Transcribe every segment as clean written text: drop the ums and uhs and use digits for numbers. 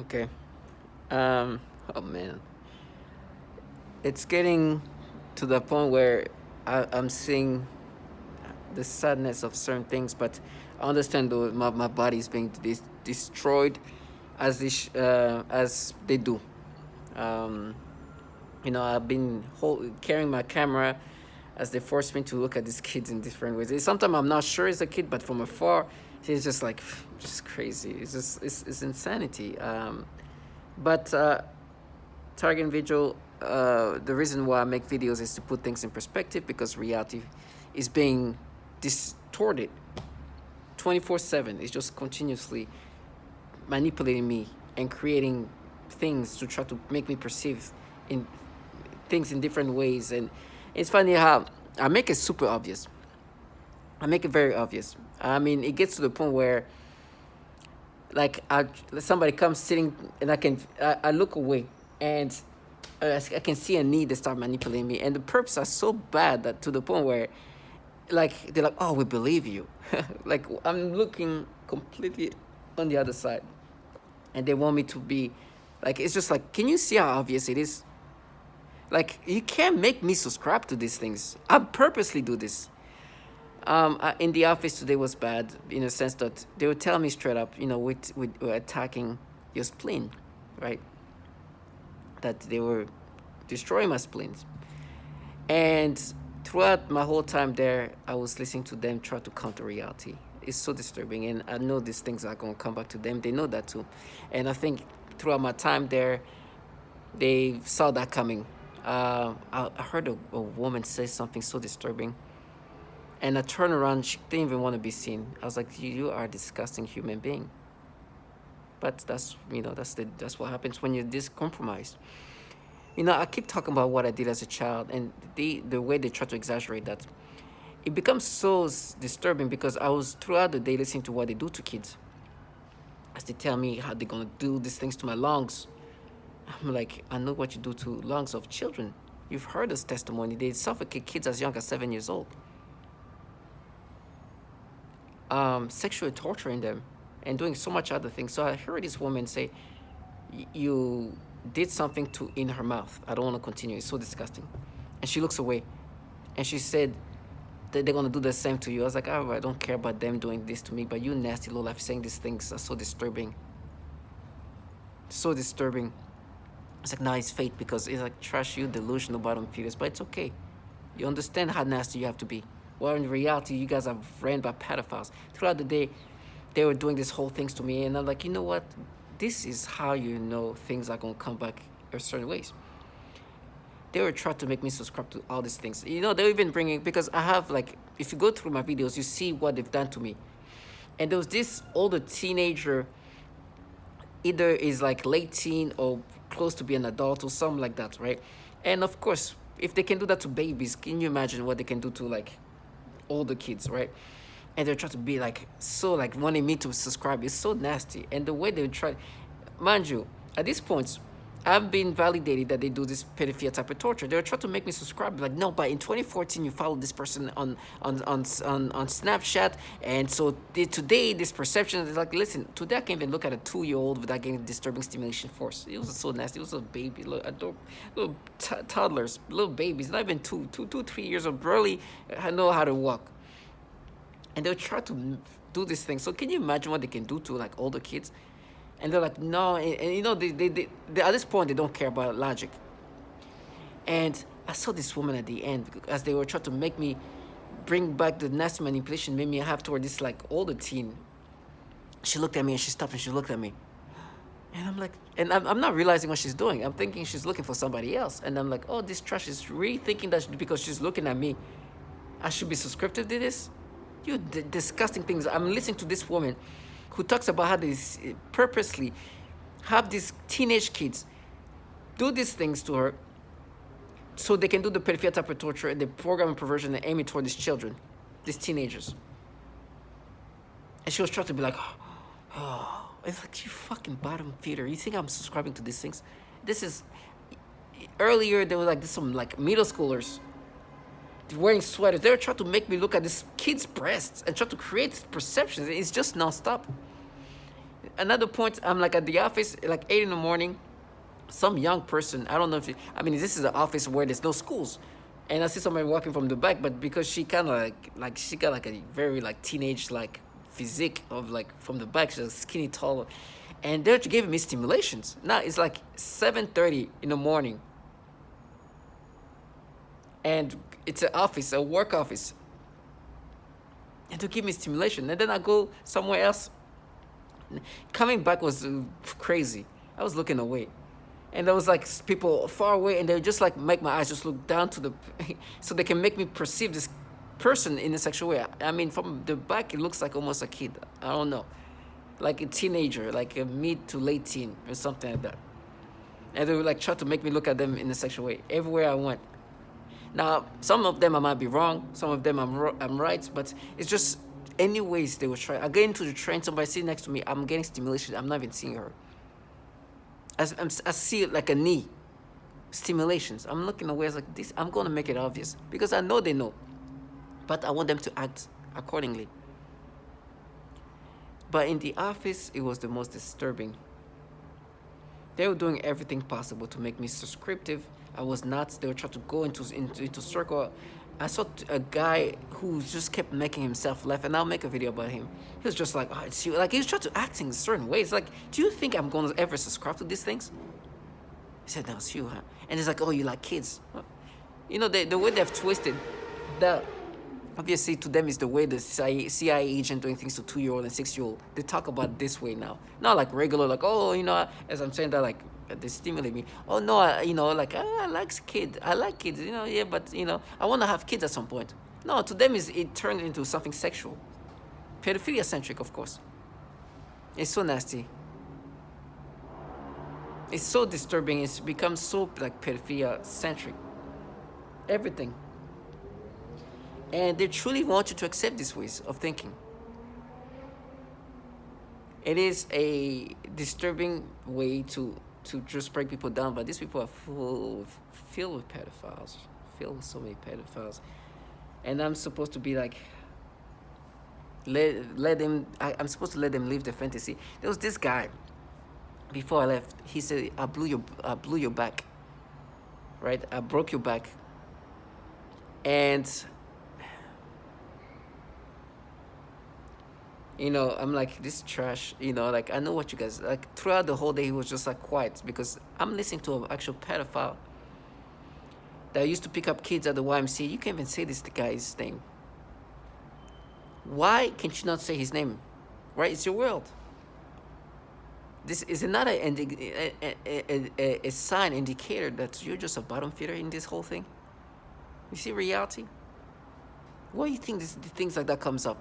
Okay. Oh man, it's getting to the point where I'm seeing the sadness of certain things, but I understand though my body is being destroyed as they do. Um, I've been carrying my camera as they force me to look at these kids in different ways. Sometimes I'm not sure it's a kid, but from afar, it's just like just crazy. It's insanity. But target visual. The reason why I make videos is to put things in perspective because reality is being distorted 24/7. It's just continuously manipulating me and creating things to try to make me perceive in things in different ways. And it's funny how I make it super obvious. I make it very obvious. I mean, it gets to the point where like somebody comes sitting and I look away and I can see a need to start manipulating me, and the perps are so bad that to the point where like they're like, oh, we believe you. Like I'm looking completely on the other side and they want me to be like, it's just like, can you see how obvious it is? Like you can't make me subscribe to these things. I purposely do this. In the office today was bad in a sense that they would tell me straight up, with attacking your spleen, right? That they were destroying my spleens. And throughout my whole time there, I was listening to them try to counter reality. It's so disturbing, and I know these things are going to come back to them. They know that too. And I think throughout my time there, they saw that coming. I heard a woman say something so disturbing, and I turned around. She didn't even want to be seen. I was like, "You are a disgusting human being." But that's what happens when you're this compromised. I keep talking about what I did as a child, and the way they try to exaggerate that. It becomes so disturbing because I was throughout the day listening to what they do to kids, as they tell me how they're gonna do these things to my lungs. I'm like, I know what you do to lungs of children. You've heard this testimony. They suffocate kids as young as 7 years old, sexually torturing them, and doing so much other things. So I heard this woman say, "You did something to in her mouth. I don't want to continue. It's so disgusting." And she looks away, and she said that they're gonna do the same to you. I was like, oh, I don't care about them doing this to me, but you nasty low life saying these things are so disturbing. So disturbing. It's like, nah, it's fate because it's like trash you delusional bottom feeders, but it's okay. You understand how nasty you have to be. Well, in reality, you guys are ran by pedophiles. Throughout the day, they were doing these whole things to me, and I'm like, you know what? This is how you know things are gonna come back in certain ways. They were trying to make me subscribe to all these things. They're even bringing, because I have like, if you go through my videos, you see what they've done to me. And there was this older teenager, either is like late teen or close to be an adult or something like that, right? And of course, if they can do that to babies, can you imagine what they can do to like older kids, right? And they're trying to be like so like wanting me to subscribe. It's so nasty. And the way they try, mind you, at this point, I've been validated that they do this pedophilia type of torture. They're trying to make me subscribe. Like, no, but in 2014, you followed this person on Snapchat, and so today this perception is like, listen, today I can't even look at a 2-year-old without getting disturbing stimulation force. It was so nasty. It was a baby, little toddlers, little babies, not even 3 years old, barely know how to walk, and they'll try to do this thing. So can you imagine what they can do to like older kids? And they're like, no, and they at this point they don't care about logic. And I saw this woman at the end as they were trying to make me bring back the nasty manipulation made me have toward this like older teen. She looked at me and she stopped and she looked at me. And I'm like, and I'm not realizing what she's doing. I'm thinking she's looking for somebody else. And I'm like, oh, this trash is really thinking that because she's looking at me, I should be subscriptive to this? You disgusting things. I'm listening to this woman who talks about how they purposely have these teenage kids do these things to her so they can do the pedophilia type of torture and the program of perversion and aiming toward these children, these teenagers. And she was trying to be like, oh, it's like, you fucking bottom feeder. You think I'm subscribing to these things? This is, earlier there was like some like middle schoolers wearing sweaters. They were trying to make me look at this kid's breasts and try to create perceptions. It's just nonstop. another point, I'm like at the office, like 8 in the morning. Some young person, I don't know if I mean, this is an office where there's no schools, and I see somebody walking from the back, but because she kind of like she got like a very like teenage like physique of like from the back, she's skinny, tall, and they're giving me stimulations. Now it's like 7:30 in the morning, and it's an office, a work office, and to give me stimulation, and then I go somewhere else. Coming back was crazy. I was looking away, and there was like people far away, and they just like make my eyes just look down to the so they can make me perceive this person in a sexual way. I mean, from the back it looks like almost a kid. I don't know, like a teenager, like a mid to late teen or something like that. And they would like try to make me look at them in a sexual way everywhere I went. Now, some of them I might be wrong, some of them I'm right, but it's just anyways they will try. I get into the train, somebody sitting next to me, I'm getting stimulation, I'm not even seeing her. I see it like a knee, stimulations. I'm looking away, it's like this, I'm gonna make it obvious, because I know they know, but I want them to act accordingly. But in the office, it was the most disturbing. They were doing everything possible to make me subscriptive. I was not. They were trying to go into circle. I saw a guy who just kept making himself laugh, and I'll make a video about him. He was just like, oh, it's you. Like, he was trying to act in certain ways. Like, do you think I'm going to ever subscribe to these things? He said, no, it's you, huh? And it's like, oh, you like kids. You know, the way they've twisted that, obviously, to them is the way the CIA agent doing things to 2-year-old and 6-year-old. They talk about it this way now. Not like regular, like, oh, you know, as I'm saying that, like, they stimulate me. Oh, no, you know, like, I like kids. I like kids, you know, yeah, but, you know, I want to have kids at some point. No, to them, it turned into something sexual. Pedophilia-centric, of course. It's so nasty. It's so disturbing. It's become so, like, pedophilia-centric. Everything. And they truly want you to accept these ways of thinking. It is a disturbing way to just break people down, but these people are filled with pedophiles, filled with so many pedophiles. And I'm supposed to be like, let them, I'm supposed to let them live their fantasy. There was this guy, before I left, he said, I blew your back, right? I broke your back. And you know, I'm like, this trash, you know, like, I know what you guys, like, throughout the whole day, he was just, like, quiet, because I'm listening to an actual pedophile that used to pick up kids at the YMCA. You can't even say this guy's name. Why can't you not say his name? Right? It's your world. This is not a sign, indicator that you're just a bottom feeder in this whole thing. You see reality? Why do you think things like that comes up?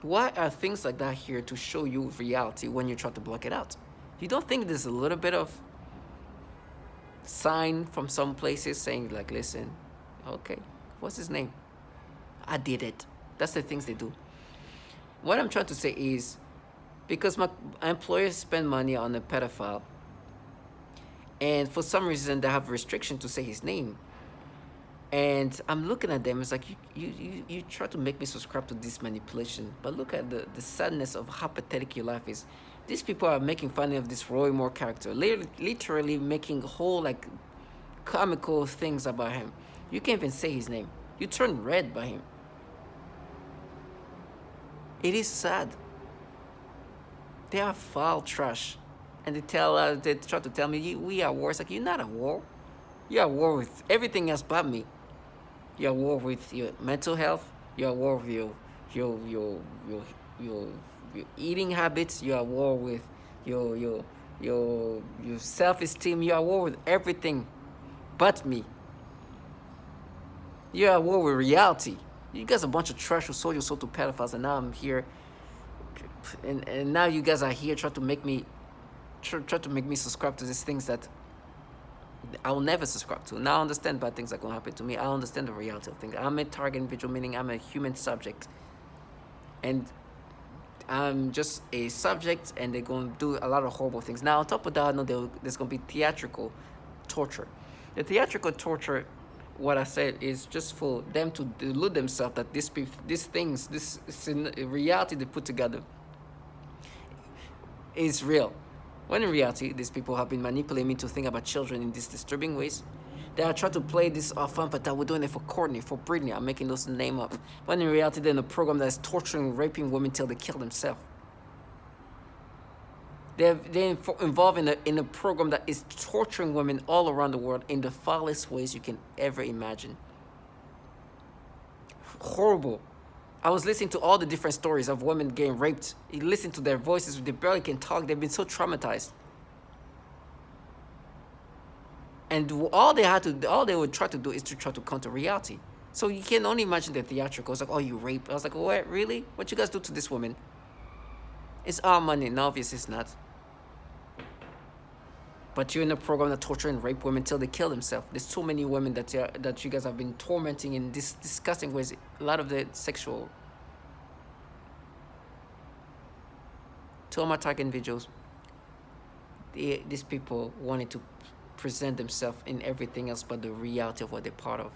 Why are things like that here to show you reality when you try to block it out? You don't think there's a little bit of sign from some places saying, like, listen, okay, what's his name? I did it. That's the things they do. What I'm trying to say is, because my employers spend money on a pedophile, and for some reason they have restriction to say his name, and I'm looking at them, it's like, you try to make me subscribe to this manipulation, but look at the sadness of how pathetic your life is. These people are making fun of this Roy Moore character, literally making whole, like, comical things about him. You can't even say his name. You turn red by him. It is sad. They are foul trash. And they try to tell me, we are war. It's like, you're not at war. You're at war with everything else but me. You're at war with your mental health. You're at war with your eating habits. You're at war with your self-esteem. You're at war with everything but me. You're at war with reality. You guys are a bunch of trash who sold your soul to pedophiles, and now I'm here, and now you guys are here trying to make me subscribe to these things that I will never subscribe to. Now I understand bad things are going to happen to me. I understand the reality of things. I'm a target individual, meaning I'm a human subject. And I'm just a subject, and they're going to do a lot of horrible things. Now, on top of that, I know there's going to be theatrical torture. The theatrical torture, what I said, is just for them to delude themselves that these things, this is a reality they put together. is real. When in reality, these people have been manipulating me to think about children in these disturbing ways. They are trying to play this fun, but we're doing it for Courtney, for Brittany. I'm making those name up. When in reality, they're in a program that is torturing, raping women till they kill themselves. They're involved in a program that is torturing women all around the world in the foulest ways you can ever imagine. Horrible. I was listening to all the different stories of women getting raped. You listen to their voices, they barely can talk. They've been so traumatized. And all they would try to do is to try to counter reality. So you can only imagine the theatrical. It's like, oh, you rape. I was like, what, really? What you guys do to this woman? It's our money. No, obviously it's not. But you're in a program that torture and rape women till they kill themselves. There's so many women that you guys have been tormenting in this disgusting ways. A lot of the sexual. To all my target individuals, these people wanted to present themselves in everything else but the reality of what they're part of.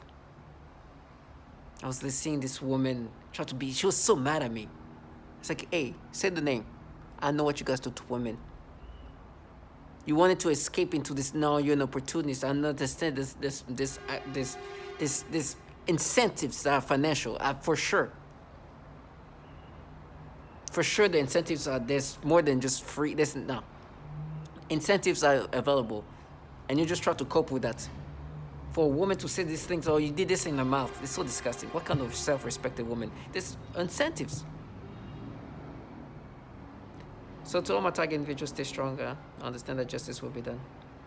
I was seeing this woman try to be, she was so mad at me. It's like, hey, say the name. I know what you guys do to women. You wanted to escape into this, no, you're an opportunist. I understand this incentives that are financial, for sure. For sure the incentives are, there's more than just free, no. Incentives are available. And you just try to cope with that. For a woman to say these things, oh, you did this in her mouth, it's so disgusting. What kind of self-respected woman? There's incentives. So to all my target individuals, stay stronger. Understand that justice will be done.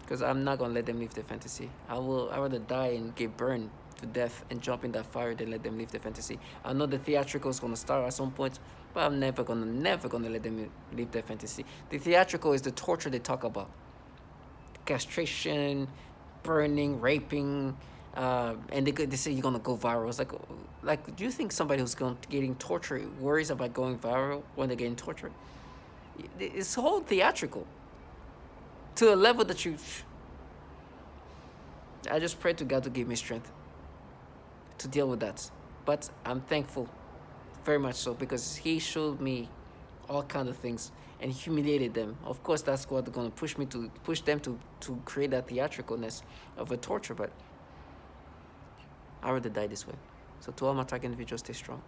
Because I'm not going to let them live their fantasy. I'd rather die and get burned to death and jump in that fire than let them live their fantasy. I know the theatrical is going to start at some point, but I'm never going to let them live their fantasy. The theatrical is the torture they talk about. Castration, burning, raping, and they say you're going to go viral. It's like, do you think somebody who's getting tortured worries about going viral when they're getting tortured? It's whole theatrical to a level that I just pray to God to give me strength to deal with that. But I'm thankful, very much so, because He showed me all kinds of things and humiliated them. Of course, that's what going to push them to create that theatricalness of a torture. But I'd rather die this way. So to all my target individuals, stay strong.